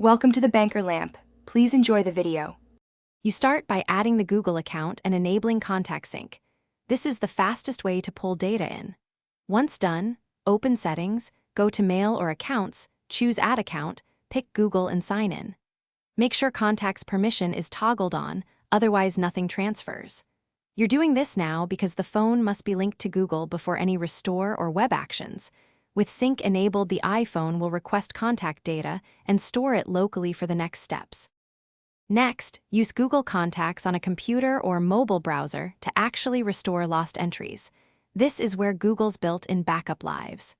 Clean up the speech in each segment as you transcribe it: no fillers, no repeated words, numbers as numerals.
Welcome to the Banker Lamp. Please enjoy the video. You start by adding the Google account and enabling Contact Sync. This is the fastest way to pull data in. Once done, open Settings, go to Mail or Accounts, choose Add Account, pick Google and sign in. Make sure Contact's permission is toggled on, otherwise nothing transfers. You're doing this now because the phone must be linked to Google before any restore or web actions. With Sync enabled, the iPhone will request contact data and store it locally for the next steps. Next, use Google Contacts on a computer or mobile browser to actually restore lost entries. This is where Google's built-in backup lives.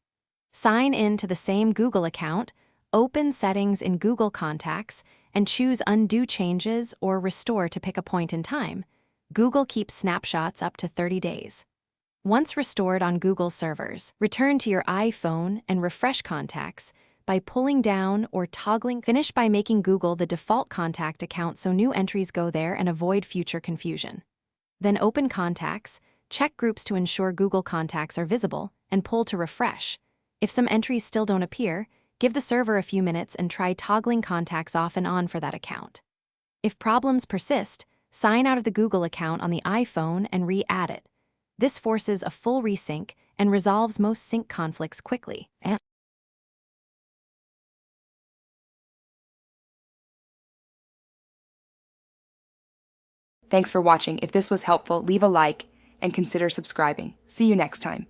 Sign in to the same Google account, open Settings in Google Contacts, and choose Undo Changes or Restore to pick a point in time. Google keeps snapshots up to 30 days. Once restored on Google's servers, return to your iPhone and refresh Contacts by pulling down or toggling. Finish by making Google the default contact account so new entries go there and avoid future confusion. Then open Contacts, check groups to ensure Google Contacts are visible, and pull to refresh. If some entries still don't appear, give the server a few minutes and try toggling Contacts off and on for that account. If problems persist, sign out of the Google account on the iPhone and re-add it. This forces a full resync and resolves most sync conflicts quickly. Thanks for watching. If this was helpful, leave a like and consider subscribing. See you next time.